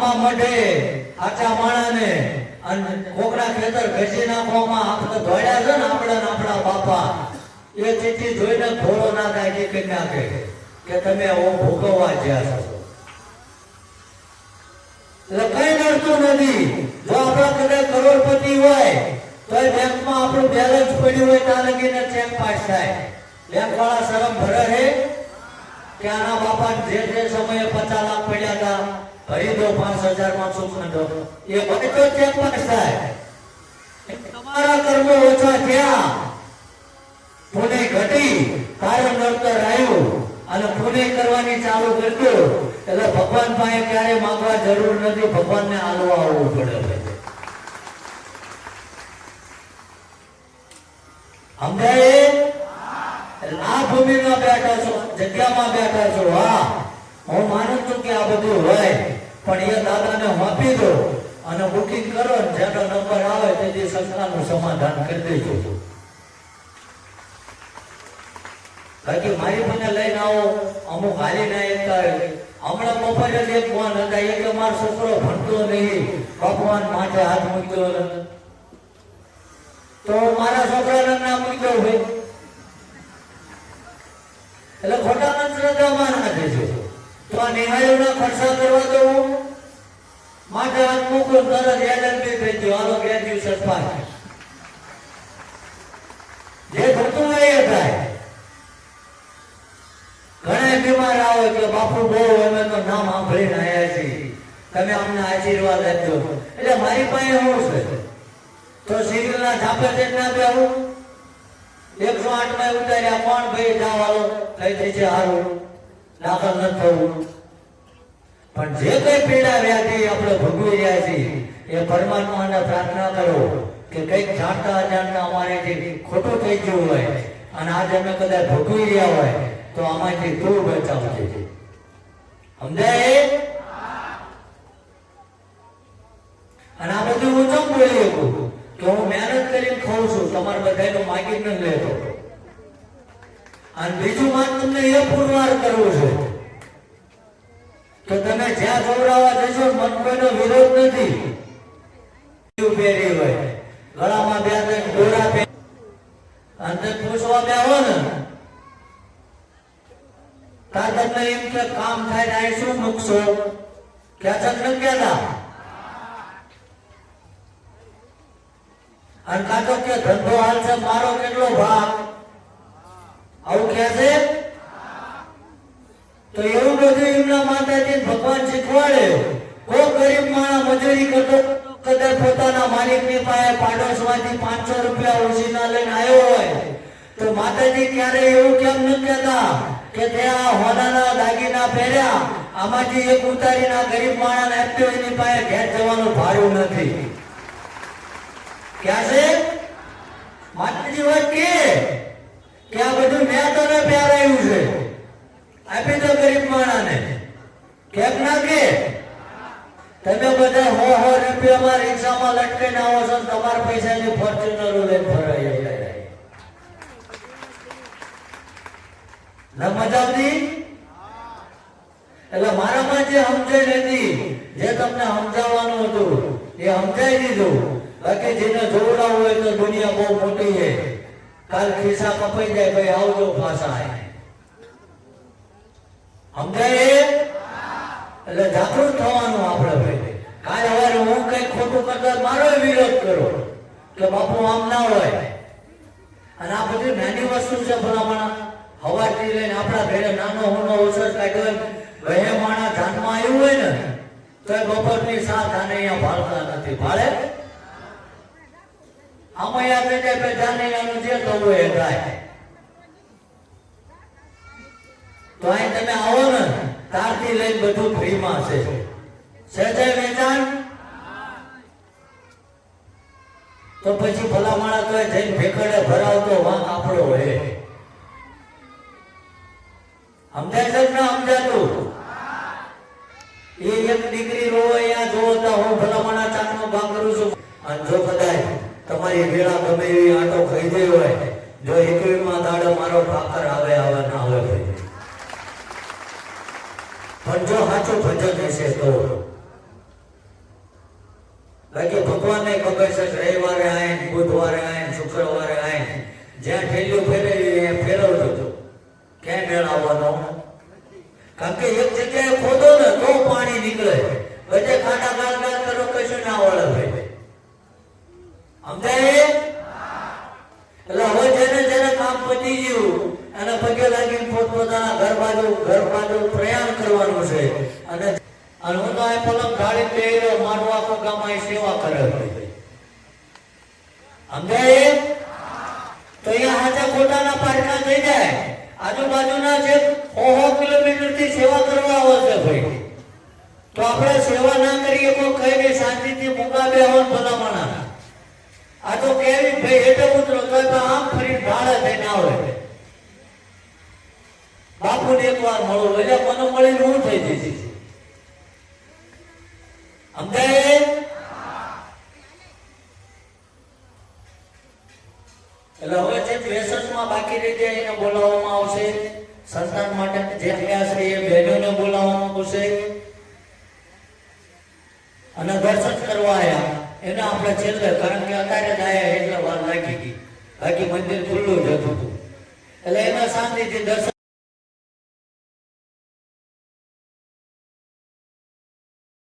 આમાં મઢે આચા માણાને અને કોકડા ખેતર ઘસી નાખવામાં આપણે ધોળ્યા છે ને આપણા બાપા એ ચીઠી જોઈને ઘોડો ના થાય કે નાખે કે તમે ભોગવવા જ્યાં છો એટલે કઈ નડતું નથી જો આપણા કદાચ કરોડપતિ હોય તો બેંકમાં આપણું બેલેન્સ પડ્યું હોય ત્યાં લગીને ચેક પાસ થાય બેંક વાળા શરમ ભરે છે કે આના બાપા જે સમયે 50 લાખ પડ્યા હતા ભરી દો 5000 માં સુખંડો એ બધો ચેક પાસ થાય તમારા કર્મો ઓછા થયા પુણ્ય ઘટી કારણ નડતર આવ્યું અને પુણ્ય કરવાની ચાલુ કરજો એટલે ભગવાન પાસે ક્યારે માંગવા જરૂર નથી ભગવાનને હાલવા આવવું પડે સમજાય આ ભૂમિમાં બેઠા છો જગ્યામાં બેઠા છો હા હું માનું છું કે આ બધું હોય પણ એ દાદાને આપી દો અને બુકિંગ કરો ને જેનો નંબર આવે તેથી સંસ્થાનું સમાધાન કરી દેજો બાકી મારી મને લઈને આવો અમુક હાલી ના એકતા હમણાં બપોરે જ એક ફોન હતા એ કે મારો છોકરો ભણતો નહીં ભગવાન માથે હાથ મૂક્યો તો મારા છોકરાને ના મૂક્યો ભાઈ એટલે ખોટા અંધશ્રદ્ધામાં ના દેજો તો આ નિહાળીઓના ખર્ચા કરવા દઉં માથે હાથ મૂકો તરત એલએલબી થઈ ગયો હાલો ગ્રેજ્યુએશન પાસ જે થતું હોય એ થાય ઘણા બીમાર આવે કે બાપુ બહુ અમે તો નામ સાંભળીને આવ્યા છીએ તમે અમને આશીર્વાદ આપજો એટલે મારી પાસે શું છે તો સિવિલના ઝાપે જ ના બેવું 108 માં ઉતાર્યા કોણ ભાઈ જાવાલો કઈ થઈ છે હારું દાખલ ન થવું પણ જે કઈ પીડા વ્યાધિ આપણે ભોગવી રહ્યા છીએ એ પરમાત્માને પ્રાર્થના કરો કે કઈક જાણતા અજાણતા અમારેથી ખોટું થઈ ગયું હોય અને આજે અમે કદાચ ભોગવી રહ્યા હોય તો આમાંથી તું બચાવજે સમજાય અને આ બધું હું ચમ બોલી શકું કે હું મહેનત કરીને ખાઉં છું તમારે બધાનું માગી ન લેતો અને બીજું વાત તમને એ પુરવાર કરવું છે કે તમે જ્યાં જોવડાવવા જશો મન કોઈનો વિરોધ નથી પહેરી હોય ગળામાં બે દોરા પહેરી અંદર પૂછવા બેહો ને તાર તમને એમ કે કામ થાય ને શું મૂકશો ક્યાં ચક ન કહેતા અને કાતો કે ધંધો હાલ છે મારો કેટલો ભાગ આવું કહે છે તો એવું બધું એમના માતાજી ભગવાન શીખવાડે કોઈ ગરીબ માણસ મજૂરી કરતો કદાચ પોતાના માલિકની પાસે પાડોશમાંથી 500 રૂપિયા ઓછીના લઈને આવ્યો હોય તો માતાજી ક્યારે એવું કેમ ન કહેતા કે તે આ હોનાના દાગીના પહેર્યા આમાંથી એક ઉતારીને આ ગરીબ માણસને આપ્યો એની પાસે ઘેર જવાનું ભાડું નથી ક્યાં છે માતાજી વાત કે આ બધું મેં તને પહેરાયું છે આપી દો ગરીબ માણસને કેમ ના કે તમે બધા 100 રૂપિયામાં રિક્ષામાં લટકાઈને આવો છો તમારા પૈસાની ફોર્ચ્યુનરો લઈને ફરાઈ જાય ના મજા આવતી એટલે મારામાં જે સમજાય નથી જે તમને સમજાવવાનું હતું એ સમજાઈ દીધું બાકી જેને જોવડાવવું હોય તો દુનિયા બહુ મોટી છે કાલ ખિસ્સા કપાઈ જાય ભાઈ આવજો પાછા સમજાય એટલે જાગૃત થવાનું આપણે ભાઈ કાલે સવારે હું કઈ ખોટું કરતા મારો વિરોધ કરો કે બાપુ આમ ના હોય અને આ બધી નાની વસ્તુ છે ભલામણ હવાથી લઈને આપણા ઘરે નાનો હોનો અવસર કાઢ્યો ગયે માણા ધ્યાનમાં આવ્યું હોય ને તો એ બપોરની સાથ આને અહીંયા ભાળતા નથી ભાળે આમાં યાદ થઈ જાય કે જાનૈયાનું જે થવું એ થાય તો અહીં તમે આવો ને તારથી લઈને બધું ફ્રીમાં છે સહેજે વેચાણ તો પછી ભલા માણસ તો જઈને ભેખડે ભરાવતો વાંક આપણો હોય સમજાય છે ને સમજાતું એ એક દીકરી રોવે અહીંયા જોવો તો હું ભલા માણસ ચાકનો કામ કરું છું અને જો કદાચ તમારી વેળા ગમે એવી આટો ખાઈ ગઈ હોય જો 21માં દાડો મારો ઠાકર આવે ના આવે પણ જો સાચું ભજન હશે તો અને હું તો આ પલંગ ઢાળી પહેર્યો મારું આખું ગામ અહીં સેવા કરે સમજાય તો અહીંયા હાજા ખોટાના પારખા થઈ જાય આજુબાજુના જે 100 કિલોમીટર થી સેવા કરવા આવે છે ભાઈ તો આપણે સેવા ના કરીએ કોઈ કહી દે શાંતિથી મુકાબે આવન ભલામણા આ તો કેવી ભાઈ એટલે ઉતરો તો આમ ફરી ઢાળે થઈને આવે બાપુને એકવાર મળો એટલે મને મળીને હું થઈ જઈશ સમજાય એટલે હવે જે વ્યસનમાં બાકી રહી જાય એને બોલાવવામાં આવશે સંતાન માટે જે થયા છે એ બહેનોને બોલાવવામાં આવશે અને દર્શન કરવા આવ્યા એને આપણે છેલ્લે કારણ કે અત્યારે જ આવ્યા એટલે વાર લાગી ગઈ બાકી મંદિર ખુલ્લું જ હતું એટલે એના શાંતિથી દર્શન